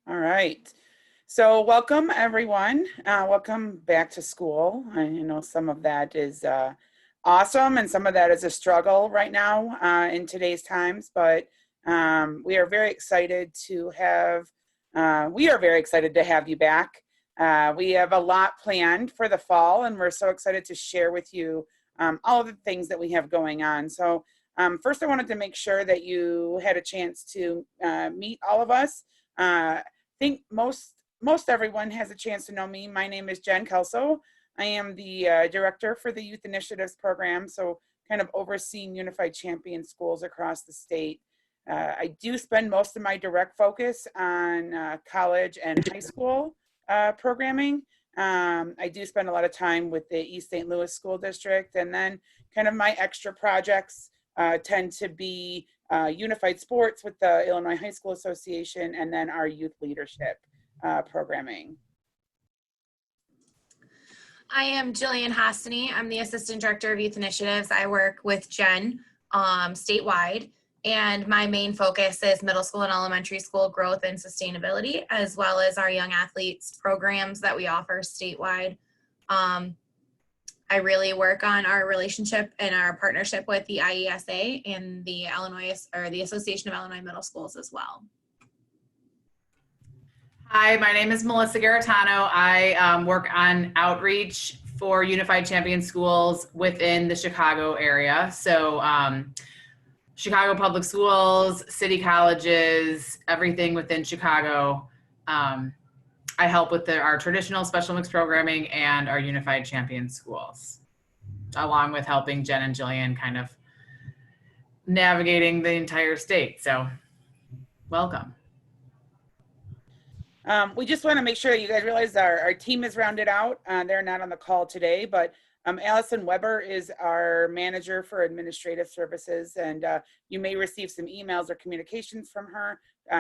All right. So welcome everyone. Welcome back to school. I know some of that is awesome and some of that is a struggle right now in today's times, but we are very excited to have you back. We have a lot planned for the fall and we're so excited to share with you all of the things that we have going on. So first I wanted to make sure that you had a chance to meet all of us. I think most everyone has a chance to know me. My name is Jen Kelso. I am the director for the Youth Initiatives program, so kind of overseeing Unified Champion schools across the state. I do spend most of my direct focus on college and high school programming. I do spend a lot of time with the East St. Louis School District, and then kind of my extra projects tend to be unified sports with the Illinois High School Association, and then our youth leadership programming. I am Jillian Hostany. I'm the Assistant Director of Youth Initiatives. I work with Jen statewide, and my main focus is middle school and elementary school growth and sustainability, as well as our young athletes programs that we offer statewide. I really work on our relationship and our partnership with the IESA and the the Association of Illinois Middle Schools as well. Hi, my name is Melissa Garitano. I work on outreach for Unified Champion schools within the Chicago area. So Chicago Public Schools, city colleges, everything within Chicago. I help with our traditional special mix programming and our Unified Champion schools, along with helping Jen and Jillian kind of navigating the entire state. So welcome. We just want to make sure that you guys realize our team is rounded out. They're not on the call today, but Allison Weber is our manager for administrative services, and you may receive some emails or communications from her.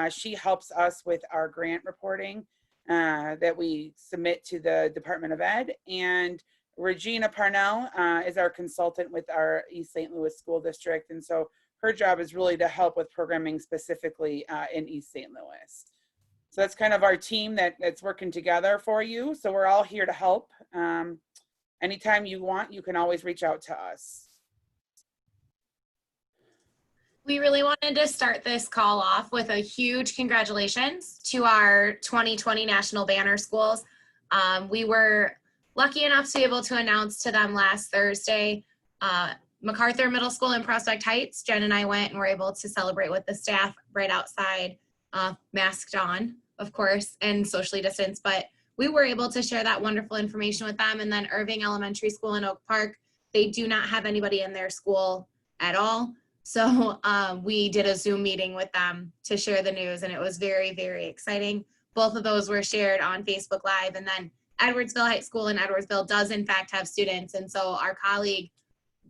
She helps us with our grant reporting that we submit to the Department of Ed. And Regina Parnell is our consultant with our East St. Louis School District. And so her job is really to help with programming specifically in East St. Louis. So that's kind of our team that's working together for you. So we're all here to help. Anytime you want, you can always reach out to us. We really wanted to start this call off with a huge congratulations to our 2020 National Banner Schools. We were lucky enough to be able to announce to them last Thursday, MacArthur Middle School in Prospect Heights. Jen and I went and were able to celebrate with the staff right outside, masked on, of course, and socially distanced, but we were able to share that wonderful information with them. And then Irving Elementary School in Oak Park, they do not have anybody in their school at all. So we did a Zoom meeting with them to share the news, and it was very, very exciting. Both of those were shared on Facebook Live. And then Edwardsville High School in Edwardsville does in fact have students. And so our colleague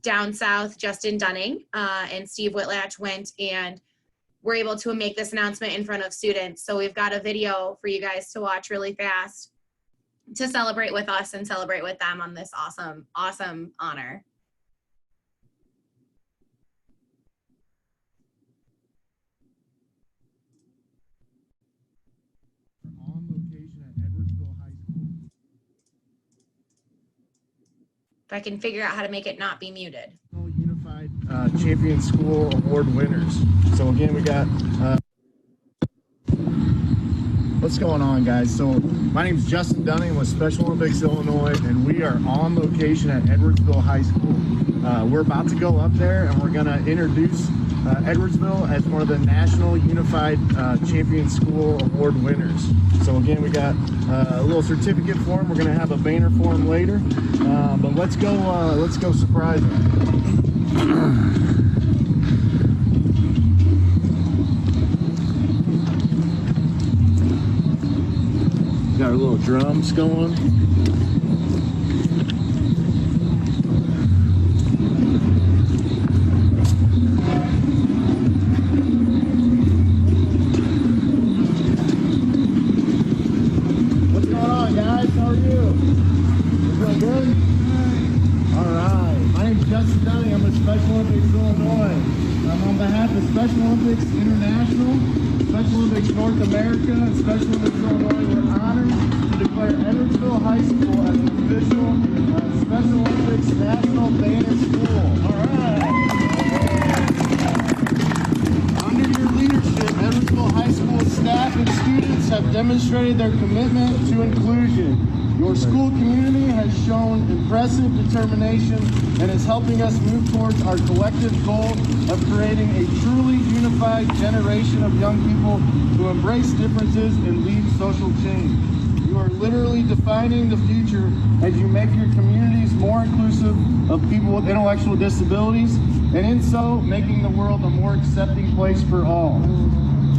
down south, Justin Dunning and Steve Whitlatch went and were able to make this announcement in front of students. So we've got a video for you guys to watch really fast to celebrate with us and celebrate with them on this awesome, awesome honor. On location at Edwardsville High School. If I can figure out how to make it not be muted. Unified Champion School Award winners. So again, we got what's going on, guys? So my name is Justin Dunning with Special Olympics Illinois, and we are on location at Edwardsville High School. We're about to go up there, and we're going to introduce Edwardsville as one of the National Unified Champion School Award winners. So again, we got a little certificate for them. We're going to have a banner for them later, but let's go surprise them. Got our little drums going. What's going on, guys? How are you? Everyone good? All right. My name is Justin Dunning. I'm with Special Olympics Illinois. I'm on behalf of Special Olympics International, Special Olympics North North America and Special Olympics Illinois, we're honored to declare Edwardsville High School as an official Special Olympics National Banner School. All right. Under your leadership, Edwardsville High School staff and students have demonstrated their commitment to inclusion. Your school community has shown impressive determination and is helping us move towards our collective goal of creating a truly unified generation of young people who embrace differences and lead social change. You are literally defining the future as you make your communities more inclusive of people with intellectual disabilities, and in so, making the world a more accepting place for all.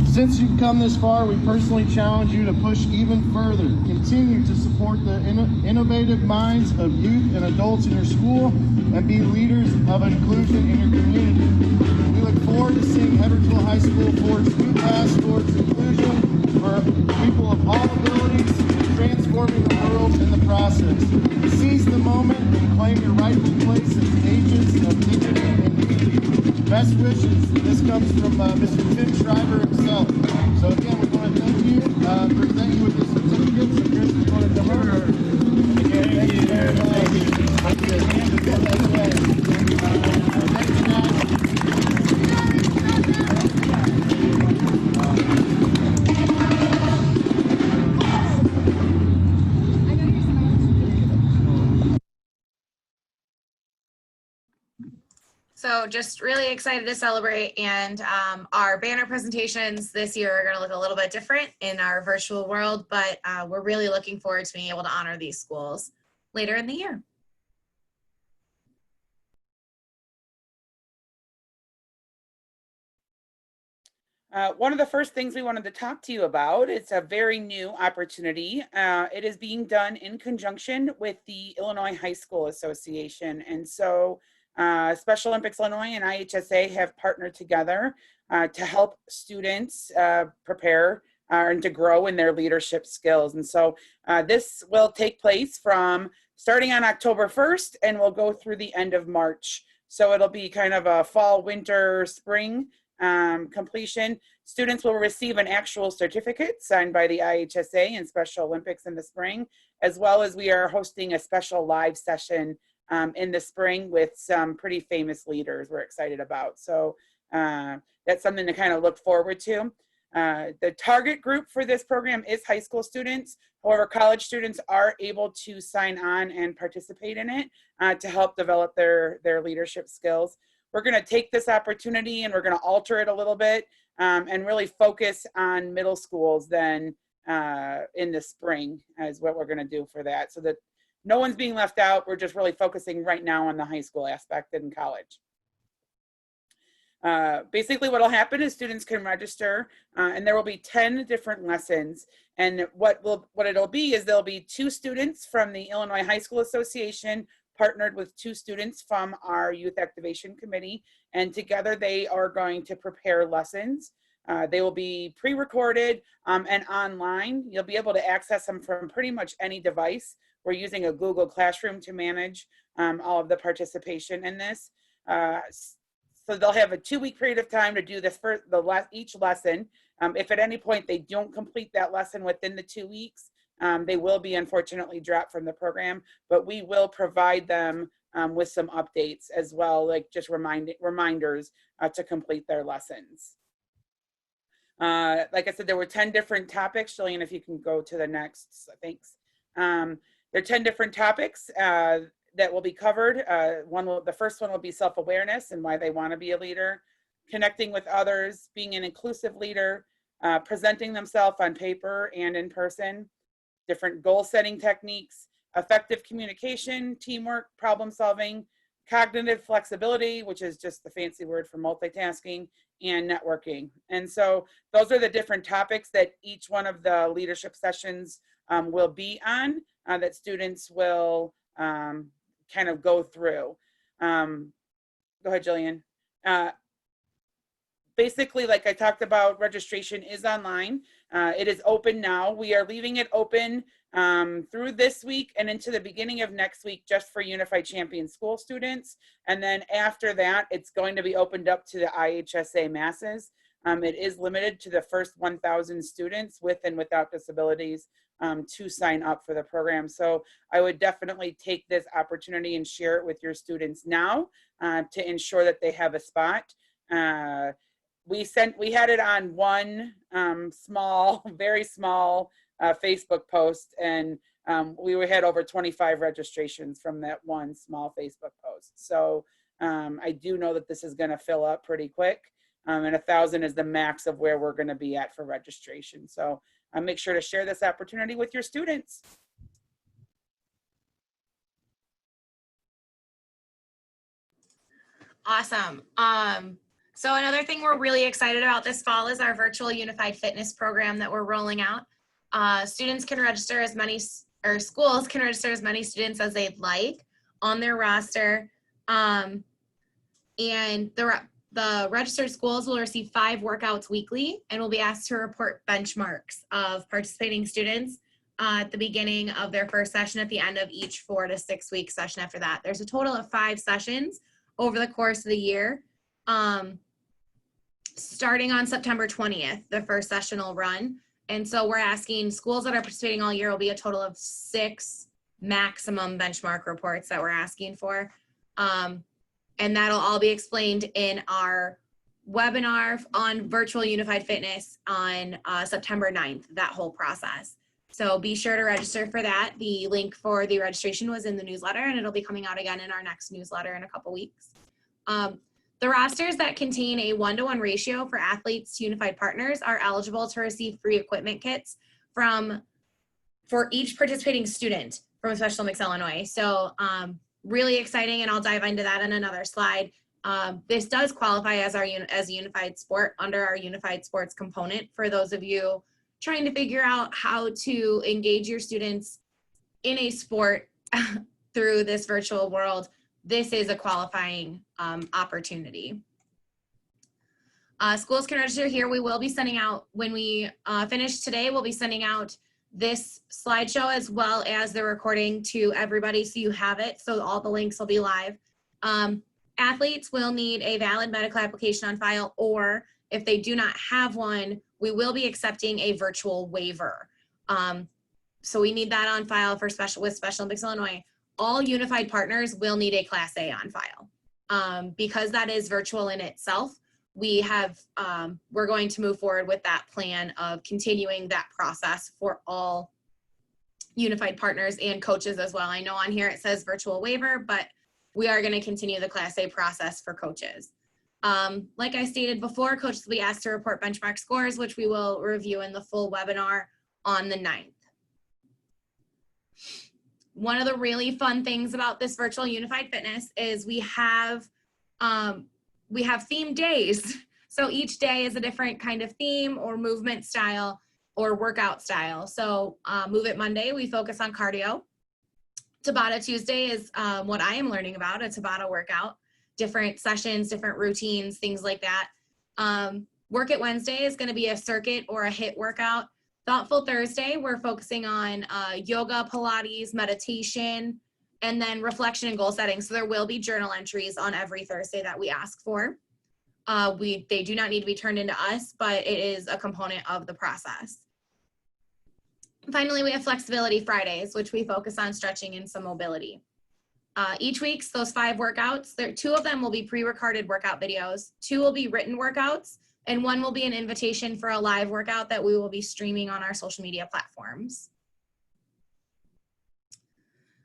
Since you've come this far, we personally challenge you to push even further. Continue to support the innovative minds of youth and adults in your school and be leaders of inclusion in your community. We look forward to seeing Edwardsville High School forge new paths towards inclusion for people of all abilities, transforming the world in the process. Seize the moment and claim your rightful place as agents of dignity and unity. Best wishes. This comes from Mr. Tim Schreiber himself. So again, we want to thank you, present you with the certificate. So Chris, we want to come over. Thank you very much. Thank you. Thank you, guys. So just really excited to celebrate, and our banner presentations this year are going to look a little bit different in our virtual world, but we're really looking forward to being able to honor these schools later in the year. One of the first things we wanted to talk to you about, it's a very new opportunity. It is being done in conjunction with the Illinois High School Association. And so Special Olympics Illinois and IHSA have partnered together to help students prepare and to grow in their leadership skills. And so this will take place from starting on October 1st and will go through the end of March. So it'll be kind of a fall, winter, spring completion. Students will receive an actual certificate signed by the IHSA and Special Olympics in the spring, as well as we are hosting a special live session in the spring with some pretty famous leaders we're excited about. So that's something to kind of look forward to. The target group for this program is high school students. However, college students are able to sign on and participate in it to help develop their leadership skills. We're going to take this opportunity and we're going to alter it a little bit and really focus on middle schools then in the spring is what we're going to do for that, so that no one's being left out. We're just really focusing right now on the high school aspect in college. Basically what will happen is students can register and there will be 10 different lessons. And what it'll be is there'll be 2 students from the Illinois High School Association partnered with 2 students from our Youth Activation Committee. And together they are going to prepare lessons. They will be pre-recorded and online. You'll be able to access them from pretty much any device. We're using a Google Classroom to manage all of the participation in this. So they'll have a 2-week period of time to do this for each lesson. If at any point they don't complete that lesson within the 2 weeks, they will be unfortunately dropped from the program, but we will provide them with some updates as well, like just reminders to complete their lessons. Like I said, there were 10 different topics. Jillian, if you can go to the next, thanks. There are 10 different topics that will be covered. The first one will be self-awareness and why they want to be a leader, connecting with others, being an inclusive leader, presenting themselves on paper and in person, different goal-setting techniques, effective communication, teamwork, problem solving, cognitive flexibility, which is just the fancy word for multitasking, and networking. And so those are the different topics that each one of the leadership sessions will be on, that students will kind of go through. Go ahead, Jillian. Basically, like I talked about, registration is online. It is open now. We are leaving it open through this week and into the beginning of next week just for Unified Champion School students. And then after that, it's going to be opened up to the IHSA masses. It is limited to the first 1,000 students with and without disabilities to sign up for the program. So I would definitely take this opportunity and share it with your students now to ensure that they have a spot. We had it on one small, very small Facebook post, and we had over 25 registrations from that one small Facebook post. So I do know that this is going to fill up pretty quick, and 1,000 is the max of where we're going to be at for registration. So make sure to share this opportunity with your students. Awesome. So another thing we're really excited about this fall is our virtual unified fitness program that we're rolling out. Students can register as many, or schools can register as many students as they'd like on their roster. And the registered schools will receive 5 workouts weekly and will be asked to report benchmarks of participating students at the beginning of their first session, at the end of each 4 to 6 week session after that. There's a total of 5 sessions over the course of the year. Starting on September 20th, the first session will run. And so we're asking schools that are participating all year will be a total of 6 maximum benchmark reports that we're asking for. And that'll all be explained in our webinar on virtual unified fitness on September 9th, that whole process. So be sure to register for that. The link for the registration was in the newsletter, and it'll be coming out again in our next newsletter in a couple weeks. The rosters that contain a 1-to-1 ratio for athletes to unified partners are eligible to receive free equipment kits for each participating student from Special Olympics Illinois. So really exciting, and I'll dive into that in another slide. This does qualify as a unified sport under our unified sports component for those of you trying to figure out how to engage your students in a sport through this virtual world. This is a qualifying opportunity. Schools can register here. We will be sending out, when we finish today, we'll be sending out this slideshow as well as the recording to everybody so you have it. So all the links will be live. Athletes will need a valid medical application on file, or if they do not have one, we will be accepting a virtual waiver. So we need that on file for Special Olympics Illinois. All unified partners will need a Class A on file. Because that is virtual in itself, we have, we're going to move forward with that plan of continuing that process for all unified partners and coaches as well. I know on here it says virtual waiver, but we are going to continue the Class A process for coaches. Like I stated before, coaches will be asked to report benchmark scores, which we will review in the full webinar on the 9th. One of the really fun things about this virtual unified fitness is we have themed days. So each day is a different kind of theme or movement style or workout style. So Move It Monday, we focus on cardio. Tabata Tuesday is what I am learning about, a Tabata workout, different sessions, different routines, things like that. Work It Wednesday is going to be a circuit or a HIIT workout. Thoughtful Thursday, we're focusing on yoga, Pilates, meditation, and then reflection and goal setting. So there will be journal entries on every Thursday that we ask for. They do not need to be turned into us, but it is a component of the process. Finally, we have Flexibility Fridays, which we focus on stretching and some mobility. Each week, those 5 workouts, 2 of them will be pre-recorded workout videos, 2 will be written workouts, and 1 will be an invitation for a live workout that we will be streaming on our social media platforms.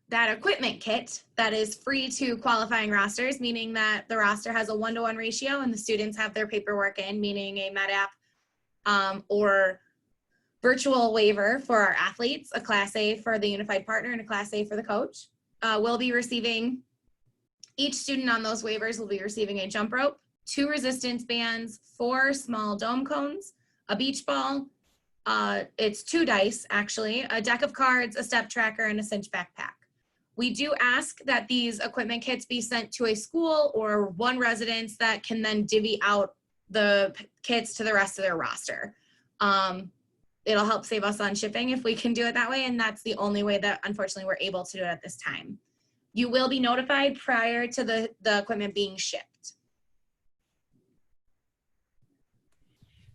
That equipment kit that is free to qualifying rosters, meaning that the roster has a 1-to-1 ratio and the students have their paperwork in, meaning a MedApp or virtual waiver for our athletes, a Class A for the unified partner and a Class A for the coach. We'll be receiving, each student on those waivers will be receiving a jump rope, 2 resistance bands, 4 small dome cones, a beach ball, it's 2 dice actually, a deck of cards, a step tracker, and a cinch backpack. We do ask that these equipment kits be sent to a school or one residence that can then divvy out the kits to the rest of their roster. It'll help save us on shipping if we can do it that way, and that's the only way that unfortunately we're able to do it at this time. You will be notified prior to the equipment being shipped.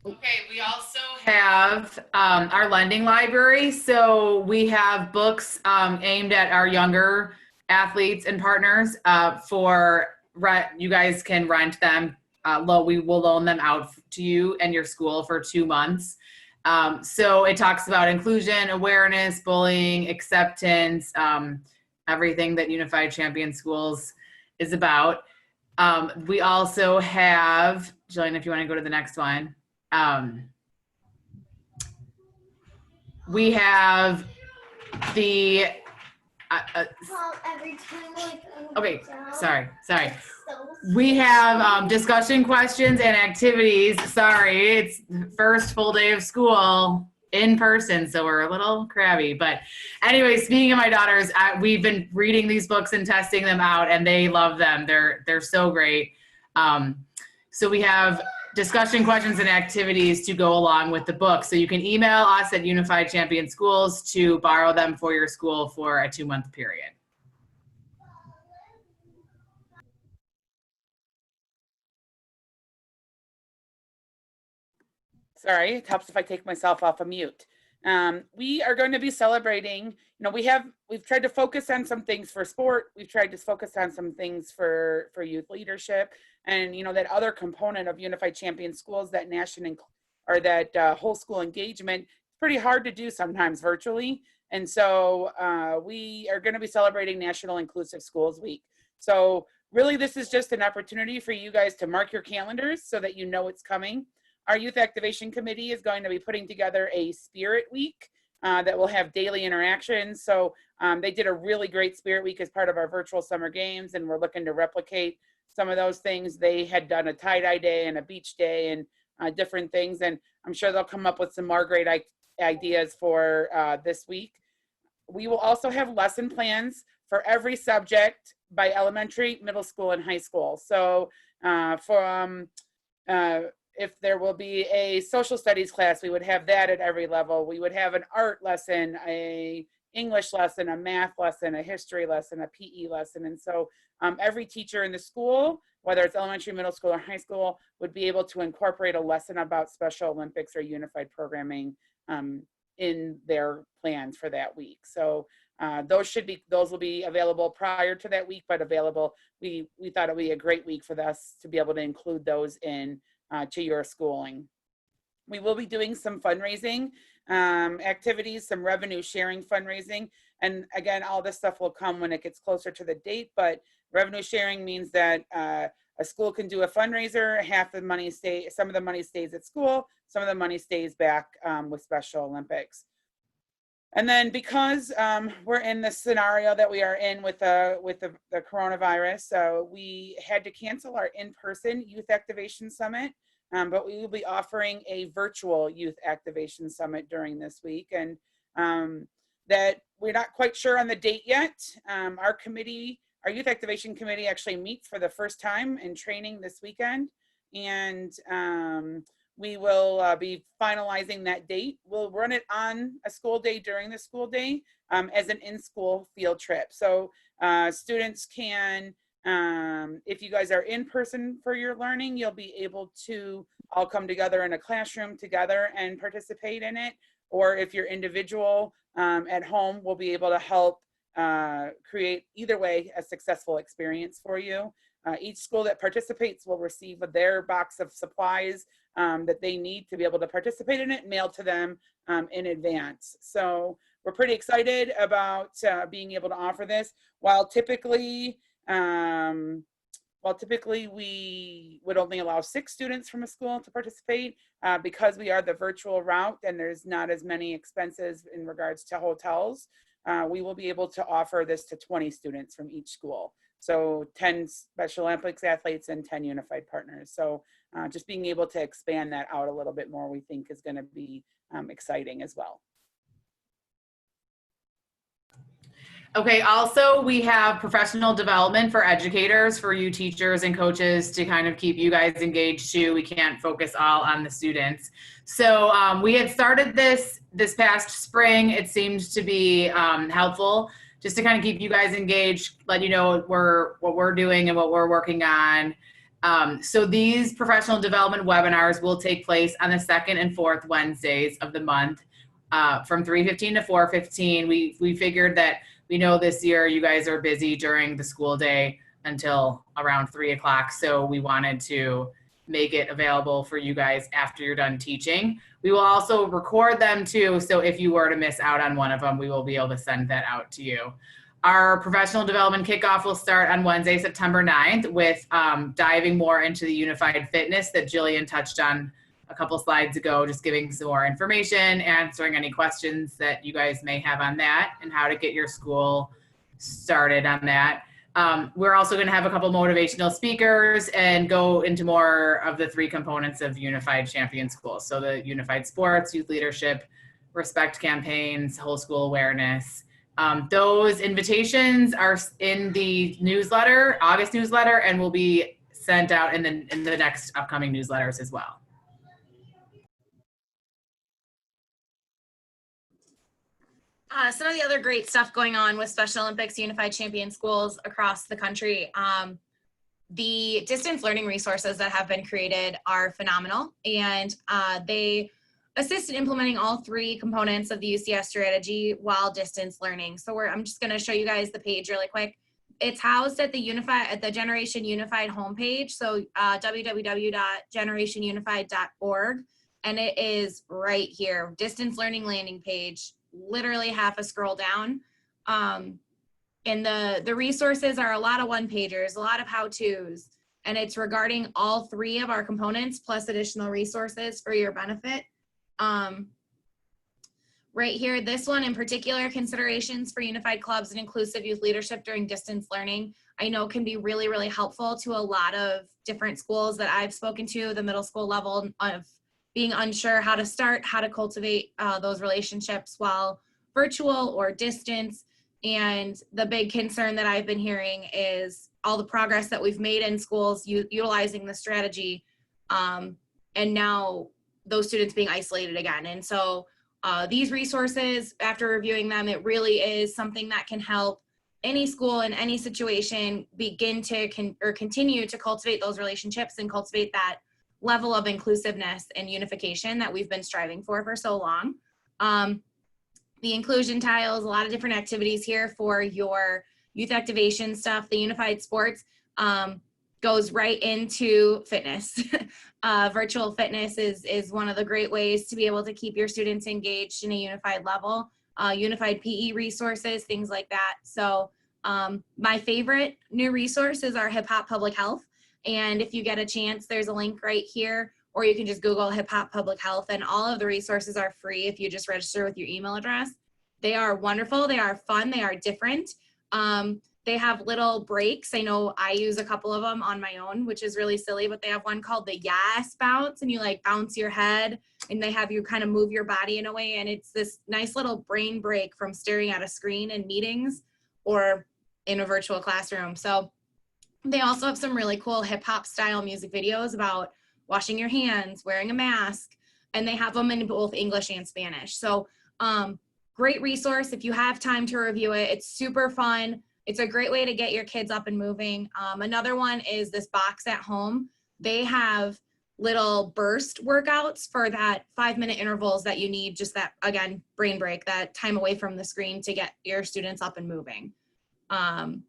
Okay, we also have our lending library. So we have books aimed at our younger athletes and partners for rent. You guys can rent them. We will loan them out to you and your school for 2 months. So it talks about inclusion, awareness, bullying, acceptance, everything that Unified Champion Schools is about. We also have, Jillian, if you want to go to the next one. We have the Every time, like, okay, sorry. We have discussion questions and activities. Sorry, it's first full day of school in person, so we're a little crabby. But anyway, speaking of my daughters, we've been reading these books and testing them out, and they love them. They're so great. So we have discussion questions and activities to go along with the book. So you can email us at Unified Champion Schools to borrow them for your school for a 2-month period. Sorry, it helps if I take myself off of mute. We are going to be celebrating, we've tried to focus on some things for sport. We've tried to focus on some things for youth leadership, and that other component of Unified Champion Schools, that whole school engagement. It's pretty hard to do sometimes virtually. And so we are going to be celebrating National Inclusive Schools Week. So really, this is just an opportunity for you guys to mark your calendars so that you know it's coming. Our Youth Activation Committee is going to be putting together a Spirit Week that will have daily interactions. So they did a really great Spirit Week as part of our virtual summer games, and we're looking to replicate some of those things. They had done a tie-dye day and a beach day and different things, and I'm sure they'll come up with some more great ideas for this week. We will also have lesson plans for every subject by elementary, middle school, and high school. So if there will be a social studies class, we would have that at every level. We would have an art lesson, a English lesson, a math lesson, a history lesson, a PE lesson. And so every teacher in the school, whether it's elementary, middle school, or high school, would be able to incorporate a lesson about Special Olympics or unified programming in their plans for that week. So those will be available prior to that week, but available. We thought it would be a great week for us to be able to include those in to your schooling. We will be doing some fundraising activities, some revenue sharing fundraising. And again, all this stuff will come when it gets closer to the date, but revenue sharing means that a school can do a fundraiser, some of the money stays at school, some of the money stays back with Special Olympics. And then because we're in the scenario that we are in with the coronavirus, we had to cancel our in-person Youth Activation Summit, but we will be offering a virtual Youth Activation Summit during this week, and that we're not quite sure on the date yet. Our Youth Activation Committee actually meets for the first time in training this weekend, and we will be finalizing that date. We'll run it on a school day during the school day as an in-school field trip. So students can, if you guys are in person for your learning, you'll be able to all come together in a classroom together and participate in it. Or if you're individual at home, we'll be able to help create, either way, a successful experience for you. Each school that participates will receive their box of supplies that they need to be able to participate in it, mailed to them in advance. So we're pretty excited about being able to offer this. While typically we would only allow 6 students from a school to participate, because we are the virtual route and there's not as many expenses in regards to hotels, we will be able to offer this to 20 students from each school. So 10 Special Olympics athletes and 10 unified partners. So just being able to expand that out a little bit more, we think is going to be exciting as well. Okay, also we have professional development for educators, for you teachers and coaches, to kind of keep you guys engaged too. We can't focus all on the students. So we had started this past spring. It seems to be helpful just to kind of keep you guys engaged, let you know what we're doing and what we're working on. So these professional development webinars will take place on the second and fourth Wednesdays of the month, from 3:15 to 4:15. We figured that we know this year you guys are busy during the school day until around 3 o'clock. So we wanted to make it available for you guys after you're done teaching. We will also record them too. So if you were to miss out on one of them, we will be able to send that out to you. Our professional development kickoff will start on Wednesday, September 9th with diving more into the unified fitness that Jillian touched on a couple slides ago, just giving some more information, answering any questions that you guys may have on that and how to get your school started on that. We're also going to have a couple motivational speakers and go into more of the 3 components of Unified Champion Schools. So the unified sports, youth leadership, respect campaigns, whole school awareness. Those invitations are in the newsletter, August newsletter, and will be sent out in the next upcoming newsletters as well. Some of the other great stuff going on with Special Olympics Unified Champion Schools across the country. The distance learning resources that have been created are phenomenal, and they assist in implementing all 3 components of the UCS strategy while distance learning. So I'm just going to show you guys the page really quick. It's housed at the Generation Unified homepage, so www.generationunified.org, and it is right here, distance learning landing page, literally half a scroll down. And the resources are a lot of one-pagers, a lot of how-tos, and it's regarding all 3 of our components plus additional resources for your benefit. Right here, this one in particular, considerations for unified clubs and inclusive youth leadership during distance learning, I know can be really, really helpful to a lot of different schools that I've spoken to, the middle school level, of being unsure how to start, how to cultivate those relationships while virtual or distance. And the big concern that I've been hearing is all the progress that we've made in schools utilizing the strategy, and now those students being isolated again. And so these resources, after reviewing them, it really is something that can help any school in any situation begin to continue to cultivate those relationships and cultivate that level of inclusiveness and unification that we've been striving for so long. The inclusion tiles, a lot of different activities here for your youth activation stuff. The unified sports goes right into fitness. Virtual fitness is one of the great ways to be able to keep your students engaged in a unified level. Unified PE resources, things like that. So my favorite new resource is our Hip Hop Public Health. And if you get a chance, there's a link right here, or you can just Google Hip Hop Public Health, and all of the resources are free if you just register with your email address. They are wonderful, they are fun, they are different. They have little breaks. I know I use a couple of them on my own, which is really silly, but they have one called the Yes Bounce, and you like bounce your head, and they have you kind of move your body in a way, and it's this nice little brain break from staring at a screen in meetings or in a virtual classroom. So they also have some really cool hip hop style music videos about washing your hands, wearing a mask, and they have them in both English and Spanish. So great resource if you have time to review it. It's super fun. It's a great way to get your kids up and moving. Another one is this Box at Home. They have little burst workouts for that 5-minute intervals that you need, just that, again, brain break, that time away from the screen to get your students up and moving. And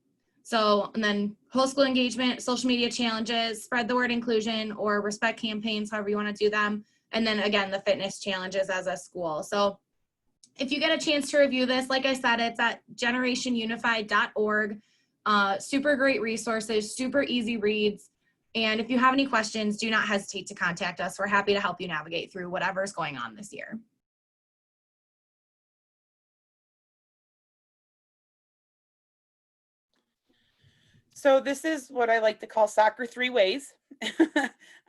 then whole school engagement, social media challenges, spread the word inclusion, or respect campaigns, however you want to do them. And then again, the fitness challenges as a school. So if you get a chance to review this, like I said, it's at generationunified.org. Super great resources, super easy reads. And if you have any questions, do not hesitate to contact us. We're happy to help you navigate through whatever's going on this year. So this is what I like to call soccer 3 ways.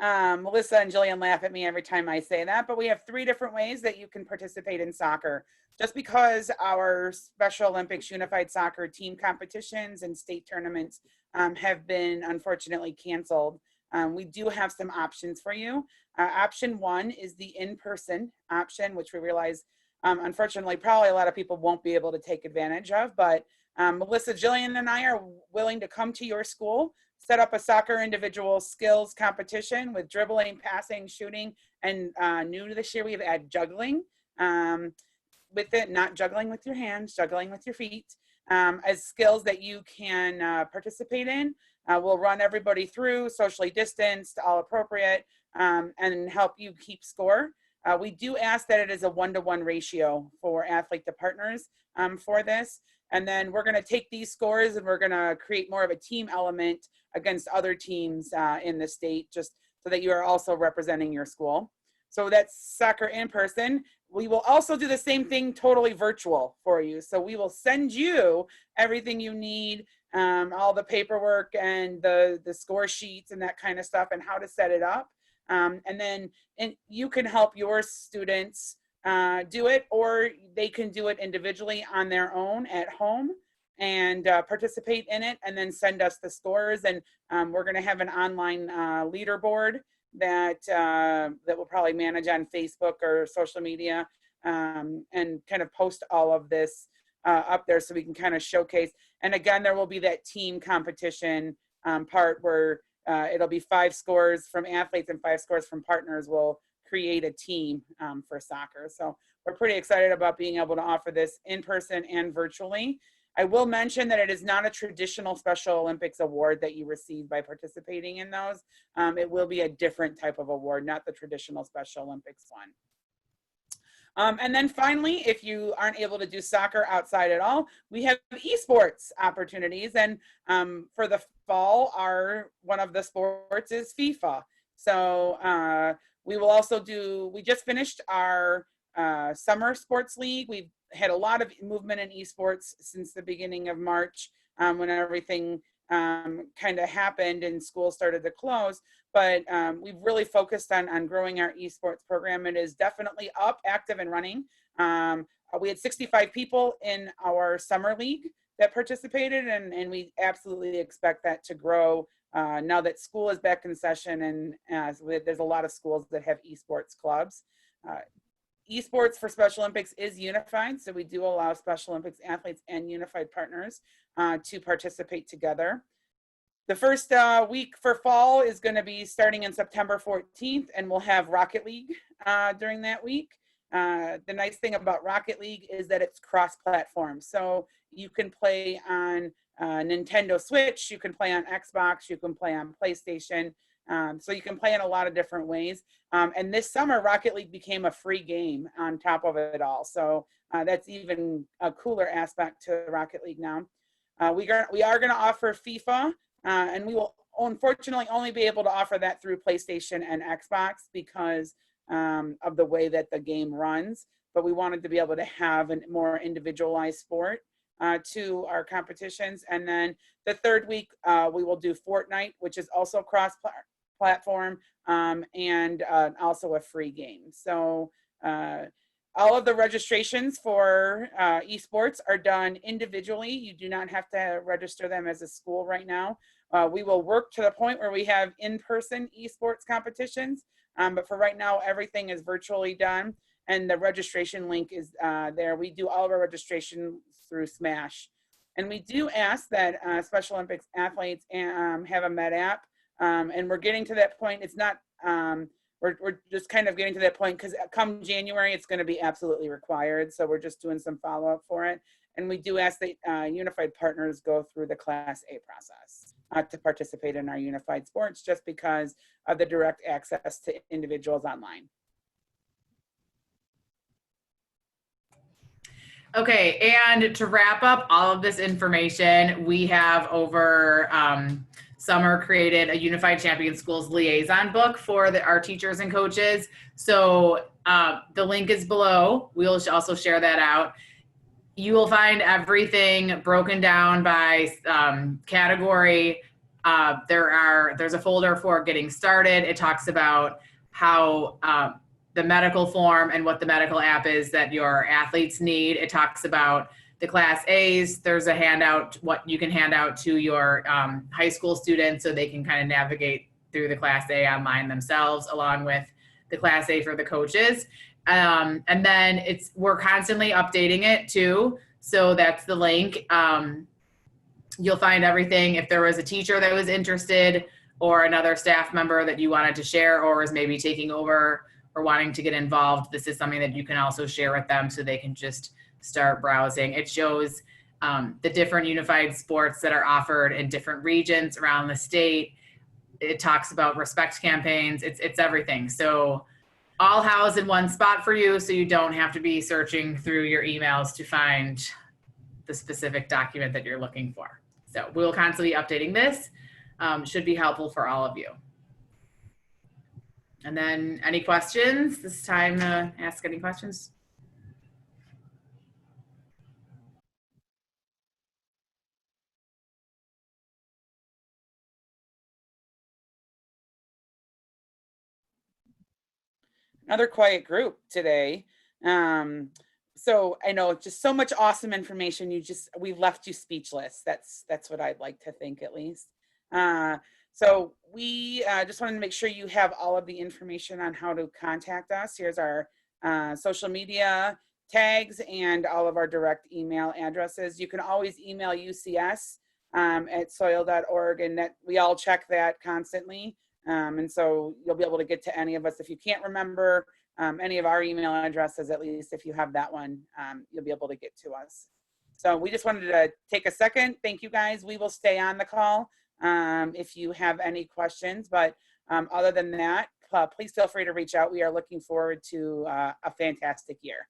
Melissa and Jillian laugh at me every time I say that, but we have 3 different ways that you can participate in soccer. Just because our Special Olympics Unified Soccer team competitions and state tournaments have been unfortunately canceled, we do have some options for you. Option 1 is the in-person option, which we realize unfortunately probably a lot of people won't be able to take advantage of, but Melissa, Jillian, and I are willing to come to your school, set up a soccer individual skills competition with dribbling, passing, shooting, and new to this year, we have added juggling. With it, not juggling with your hands, juggling with your feet, as skills that you can participate in. We'll run everybody through, socially distanced, all appropriate, and help you keep score. We do ask that it is a 1-to-1 ratio for athlete to partners for this. And then we're going to take these scores and we're going to create more of a team element against other teams in the state, just so that you are also representing your school. So that's soccer in person. We will also do the same thing totally virtual for you. So we will send you everything you need, all the paperwork and the score sheets and that kind of stuff and how to set it up. And then you can help your students do it, or they can do it individually on their own at home and participate in it, and then send us the scores. And we're going to have an online leaderboard that we'll probably manage on Facebook or social media, and kind of post all of this up there so we can kind of showcase. And again, there will be that team competition part where it'll be 5 scores from athletes and 5 scores from partners. Will create a team for soccer. So we're pretty excited about being able to offer this in person and virtually. I will mention that it is not a traditional Special Olympics award that you receive by participating in those. It will be a different type of award, not the traditional Special Olympics one. And then finally, if you aren't able to do soccer outside at all, we have esports opportunities. And for the fall, one of the sports is FIFA. So we will also we just finished our summer sports league. We've had a lot of movement in esports since the beginning of March, when everything kind of happened and school started to close. But we've really focused on growing our esports program. It is definitely up, active, and running. We had 65 people in our summer league that participated, and we absolutely expect that to grow now that school is back in session, and there's a lot of schools that have esports clubs. Esports for Special Olympics is unified, so we do allow Special Olympics athletes and unified partners to participate together. The first week for fall is going to be starting in September 14th, and we'll have Rocket League during that week. The nice thing about Rocket League is that it's cross-platform, so you can play on Nintendo Switch, you can play on Xbox, you can play on PlayStation, so you can play in a lot of different ways. And this summer, Rocket League became a free game on top of it all, so that's even a cooler aspect to Rocket League now. We are going to offer FIFA, and we will unfortunately only be able to offer that through PlayStation and Xbox because of the way that the game runs. But we wanted to be able to have a more individualized sport to our competitions. And then the third week, we will do Fortnite, which is also cross-platform, and also a free game. So all of the registrations for esports are done individually. You do not have to register them as a school right now. We will work to the point where we have in-person esports competitions, but for right now, everything is virtually done, and the registration link is there. We do all of our registration through Smash. And we do ask that Special Olympics athletes have a Med app, and we're getting to that point. It's not, we're just kind of getting to that point because come January, it's going to be absolutely required. So we're just doing some follow-up for it. And we do ask that unified partners go through the Class A process to participate in our unified sports, just because of the direct access to individuals online. Okay, and to wrap up all of this information, we have over summer created a Unified Champion Schools liaison book for our teachers and coaches. So the link is below. We'll also share that out. You will find everything broken down by category. There's a folder for getting started. It talks about how the medical form and what the medical app is that your athletes need. It talks about the Class A's. There's a handout, what you can hand out to your high school students so they can kind of navigate through the Class A online themselves, along with the Class A for the coaches. And then we're constantly updating it too. So that's the link. You'll find everything. If there was a teacher that was interested or another staff member that you wanted to share or is maybe taking over or wanting to get involved, this is something that you can also share with them so they can just start browsing. It shows the different unified sports that are offered in different regions around the state. It talks about respect campaigns. It's everything. So all housed in one spot for you, so you don't have to be searching through your emails to find the specific document that you're looking for. So we'll constantly be updating this. Should be helpful for all of you. And then any questions? This is time to ask any questions. Another quiet group today. So I know just so much awesome information. We left you speechless. That's what I'd like to think, at least. So we just wanted to make sure you have all of the information on how to contact us. Here's our social media tags and all of our direct email addresses. You can always email UCS at soil.org, and that we all check that constantly. And so you'll be able to get to any of us. If you can't remember any of our email addresses, at least if you have that one, you'll be able to get to us. So we just wanted to take a second. Thank you, guys. We will stay on the call if you have any questions. But other than that, please feel free to reach out. We are looking forward to a fantastic year.